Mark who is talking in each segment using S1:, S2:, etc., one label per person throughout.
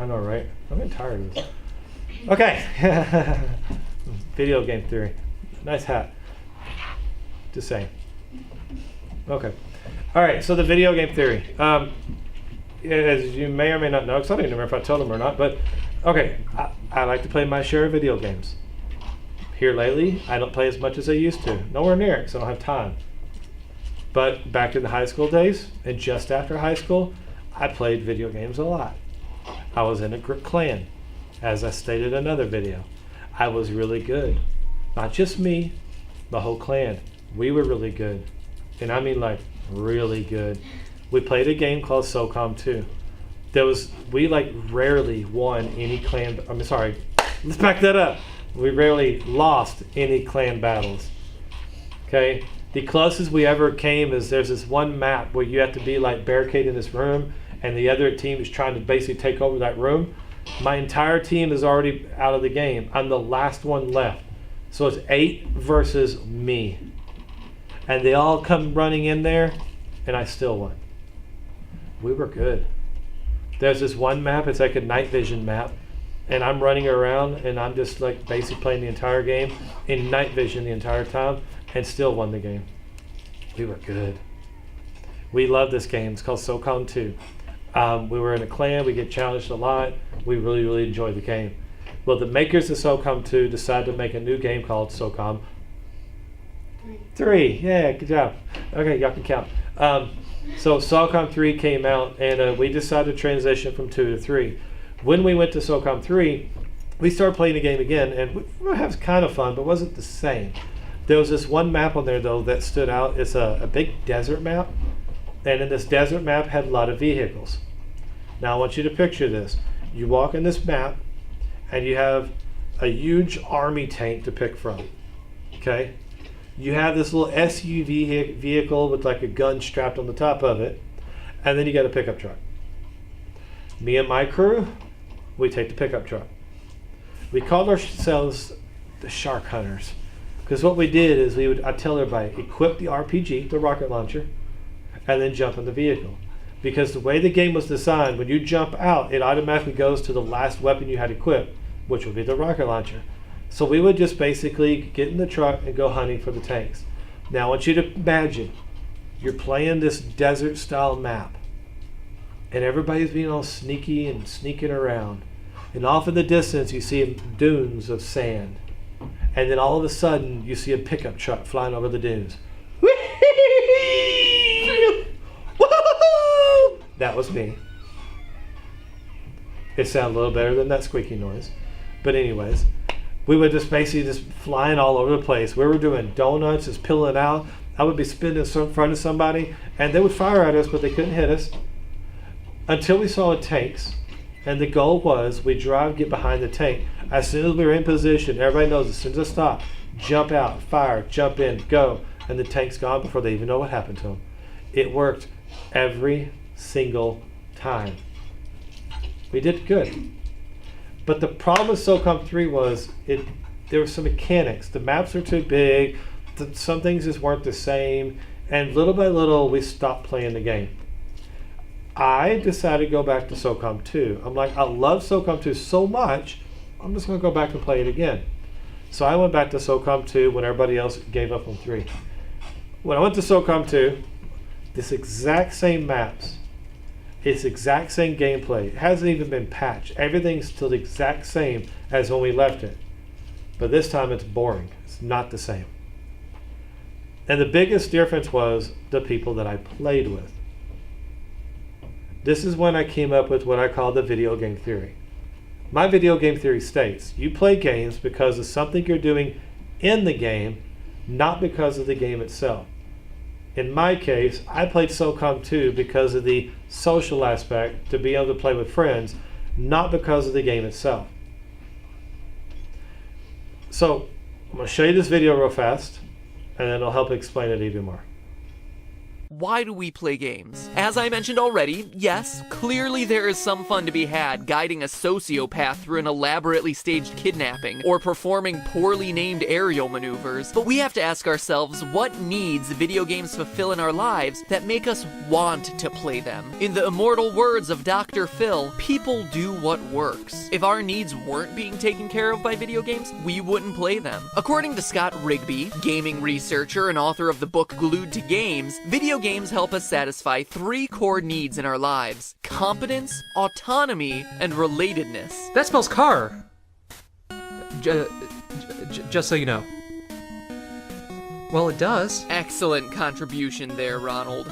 S1: I know, right? I'm getting tired of this. Okay. Video game theory. Nice hat. Just saying. Okay. All right, so the video game theory. As you may or may not know, because I don't even remember if I told them or not, but okay, I like to play my share of video games. Here lately, I don't play as much as I used to. Nowhere near it, because I don't have time. But back in the high school days, and just after high school, I played video games a lot. I was in a clan, as I stated in another video. I was really good. Not just me, the whole clan. We were really good. And I mean like really good. We played a game called SOCOM 2. We like rarely won any clan, let's back that up. We rarely lost any clan battles. Okay? The closest we ever came is there's this one map where you have to be like barricaded in this room and the other team is trying to basically take over that room. My entire team is already out of the game. I'm the last one left. So it's 8 versus me. And they all come running in there and I still won. We were good. There's this one map, it's like a night vision map, and I'm running around and I'm just like basically playing the entire game in night vision the entire time and still won the game. We were good. We love this game. It's called SOCOM 2. We were in a clan, we get challenged a lot. We really, really enjoyed the game. Well, the makers of SOCOM 2 decided to make a new game called SOCOM 3. Yeah, good job. Okay, y'all can count. So SOCOM 3 came out, and we decided to transition from 2 to 3. When we went to SOCOM 3, we started playing the game again, and we had kind of fun, but it wasn't the same. There was this one map on there, though, that stood out. It's a big desert map, and in this desert map had a lot of vehicles. Now I want you to picture this. You walk in this map, and you have a huge army tank to pick from, okay? You have this little SUV vehicle with like a gun strapped on the top of it, and then you got a pickup truck. Me and my crew, we take the pickup truck. We called ourselves the Shark Hunters, because what we did is I'd tell everybody, equip the RPG, the rocket launcher, and then jump in the vehicle. Because the way the game was designed, when you jump out, it automatically goes to the last weapon you had equipped, which would be the rocket launcher. So we would just basically get in the truck and go hunting for the tanks. Now I want you to imagine you're playing this desert style map and everybody's being all sneaky and sneaking around. And off in the distance you see dunes of sand. And then all of a sudden you see a pickup truck flying over the dunes. That was me. It sounded a little better than that squeaky noise. But anyways, we would just basically just flying all over the place. We were doing donuts, just peeling out. I would be spinning in front of somebody, and they would fire at us, but they couldn't hit us. Until we saw tanks, and the goal was we get behind the tank. As soon as we were in position, everybody knows as soon as I stop, jump out, fire, jump in, go, and the tank's gone before they even know what happened to them. It worked every single time. We did good. But the problem with SOCOM 3 was there were some mechanics. The maps were too big. Some things just weren't the same. And little by little, we stopped playing the game. I decided to go back to SOCOM 2. I'm like, I love SOCOM 2 so much, I'm just going to go back and play it again. So I went back to SOCOM 2 when everybody else gave up on 3. When I went to SOCOM 2, this exact same maps, it's exact same gameplay. It hasn't even been patched. Everything's still the exact same as when we left it. But this time it's boring. It's not the same. And the biggest difference was the people that I played with. This is when I came up with what I call the video game theory. My video game theory states, you play games because of something you're doing in the game, not because of the game itself. In my case, I played SOCOM 2 because of the social aspect, to be able to play with friends, not because of the game itself. So, I'm going to show you this video real fast, and then it'll help explain it even more.
S2: Why do we play games? As I mentioned already, yes, clearly there is some fun to be had guiding a sociopath through an elaborately staged kidnapping, or performing poorly named aerial maneuvers, but we have to ask ourselves what needs video games fulfill in our lives that make us want to play them. In the immortal words of Dr. Phil, people do what works. If our needs weren't being taken care of by video games, we wouldn't play them. According to Scott Rigby, gaming researcher and author of the book Glued to Games, video games help us satisfy 3 core needs in our lives: competence, autonomy, and relatedness.
S3: That spells car. Just so you know. Well, it does.
S2: Excellent contribution there, Ronald.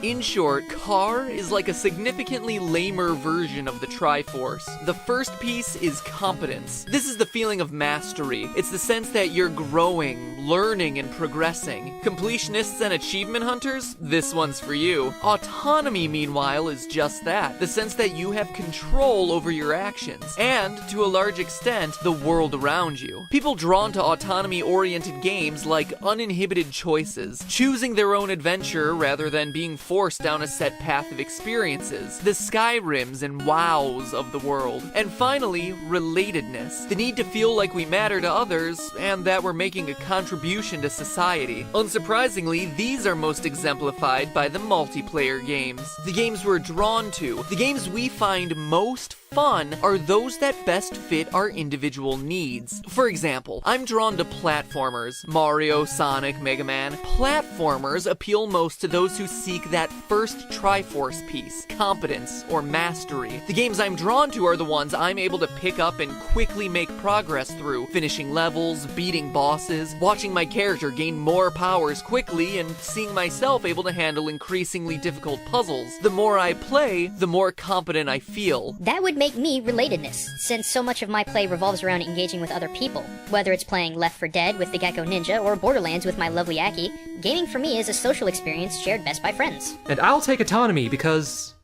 S2: In short, CAR is like a significantly lamer version of the Triforce. The first piece is competence. This is the feeling of mastery. It's the sense that you're growing, learning, and progressing. Completionists and achievement hunters, this one's for you. Autonomy, meanwhile, is just that. The sense that you have control over your actions, and, to a large extent, the world around you. People drawn to autonomy-oriented games like uninhibited choices, choosing their own adventure rather than being forced down a set path of experiences, the Skyrims and WoWs of the world. And finally, relatedness, the need to feel like we matter to others and that we're making a contribution to society. Unsurprisingly, these are most exemplified by the multiplayer games. The games we're drawn to, the games we find most fun, are those that best fit our individual needs. For example, I'm drawn to platformers. Mario, Sonic, Mega Man. Platformers appeal most to those who seek that first Triforce piece, competence or mastery. The games I'm drawn to are the ones I'm able to pick up and quickly make progress through, finishing levels, beating bosses, watching my character gain more powers quickly, and seeing myself able to handle increasingly difficult puzzles. The more I play, the more competent I feel.
S4: That would make me relatedness, since so much of my play revolves around engaging with other people. Whether it's playing Left 4 Dead with the Gecko Ninja or Borderlands with my lovely Aki, gaming for me is a social experience shared best by friends.
S3: And I'll take autonomy because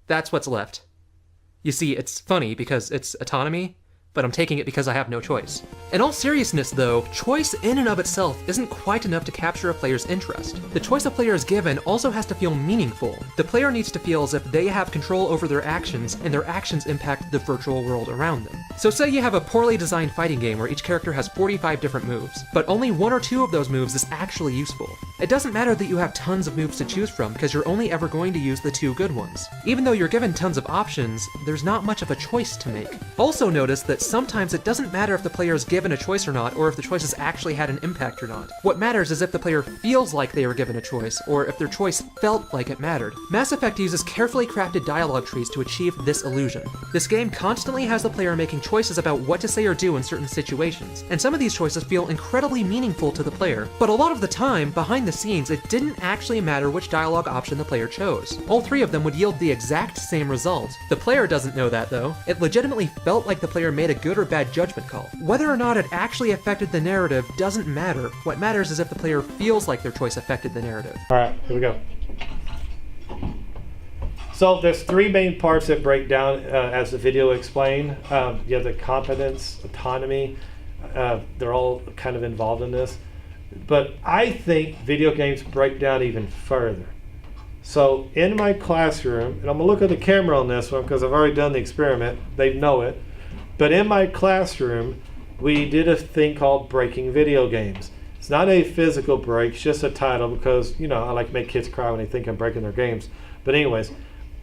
S3: that's what's left. You see, it's funny because it's autonomy, but I'm taking it because I have no choice. In all seriousness though, choice in and of itself isn't quite enough to capture a player's interest. The choice a player is given also has to feel meaningful. The player needs to feel as if they have control over their actions, and their actions impact the virtual world around them. So say you have a poorly designed fighting game where each character has 45 different moves, but only 1 or 2 of those moves is actually useful. It doesn't matter that you have tons of moves to choose from because you're only ever going to use the 2 good ones. Even though you're given tons of options, there's not much of a choice to make. Also notice that sometimes it doesn't matter if the player is given a choice or not, or if the choices actually had an impact or not. What matters is if the player feels like they were given a choice, or if their choice felt like it mattered. Mass Effect uses carefully crafted dialogue trees to achieve this illusion. This game constantly has the player making choices about what to say or do in certain situations, and some of these choices feel incredibly meaningful to the player, but a lot of the time, behind the scenes, it didn't actually matter which dialogue option the player chose. All 3 of them would yield the exact same result. The player doesn't know that though. It legitimately felt like the player made a good or bad judgment call. Whether or not it actually affected the narrative doesn't matter. What matters is if the player feels like their choice affected the narrative.
S1: All right, here we go. So there's 3 main parts that break down as the video explained. You have the competence, autonomy. They're all kind of involved in this. But I think video games break down even further. So in my classroom, and I'm going to look at the camera on this one because I've already done the experiment. They know it. But in my classroom, we did a thing called breaking video games. It's not a physical break, it's just a title because, you know, I like to make kids cry when they think I'm breaking their games. But anyways,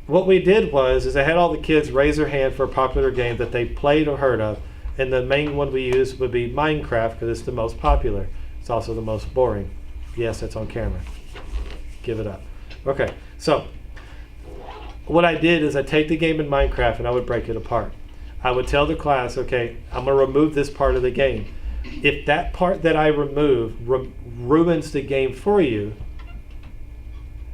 S1: what we did was I had all the kids raise their hand for a popular game that they played or heard of, and the main one we used would be Minecraft because it's the most popular. It's also the most boring. Yes, that's on camera. Give it up. Okay, so what I did is I take the game in Minecraft and I would break it apart. I would tell the class, okay, I'm going to remove this part of the game. If that part that I remove ruins the game for you,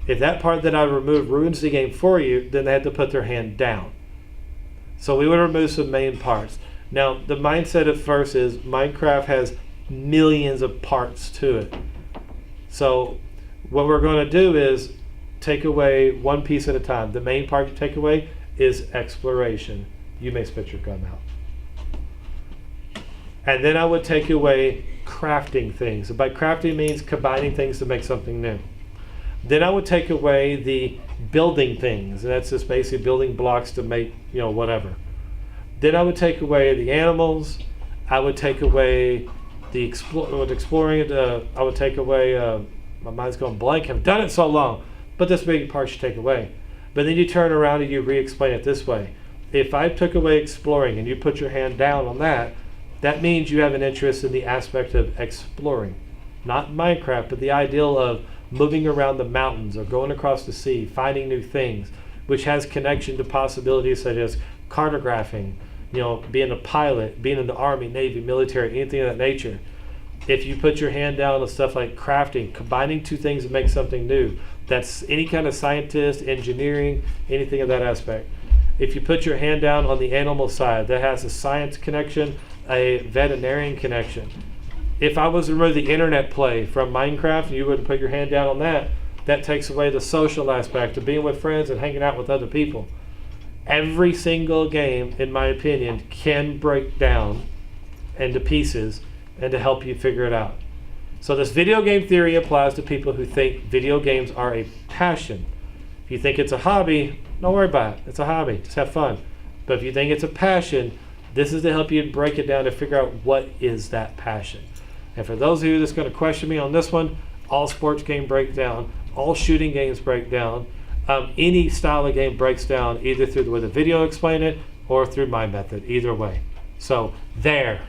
S1: if that part that I remove ruins the game for you, then they had to put their hand down. So we would remove some main parts. Now, the mindset at first is Minecraft has millions of parts to it. So what we're going to do is take away one piece at a time. The main part you take away is exploration. You may spit your gum out. And then I would take away crafting things. By crafting means combining things to make something new. Then I would take away the building things, and that's just basically building blocks to make, whatever. Then I would take away the animals. I would take away the exploring. I would take away. My mind's going blank. I've done it so long, but this big part you take away. But then you turn around and you re-explain it this way. If I took away exploring and you put your hand down on that, that means you have an interest in the aspect of exploring, not Minecraft, but the ideal of moving around the mountains or going across the sea, finding new things, which has connection to possibilities such as cartographing, being a pilot, being in the army, navy, military, anything of that nature. If you put your hand down on stuff like crafting, combining two things to make something new, that's any kind of scientist, engineering, anything of that aspect. If you put your hand down on the animal side, that has a science connection, a veterinarian connection. If I was to remove the internet play from Minecraft and you wouldn't put your hand down on that, that takes away the social aspect of being with friends and hanging out with other people. Every single game, in my opinion, can break down into pieces and to help you figure it out. So this video game theory applies to people who think video games are a passion. If you think it's a hobby, don't worry about it. It's a hobby. Just have fun. But if you think it's a passion, this is to help you break it down to figure out what is that passion. And for those of you that's going to question me on this one, all sports games break down. All shooting games break down. Any style of game breaks down either through the way the video explain it or through my method. Either way. So there.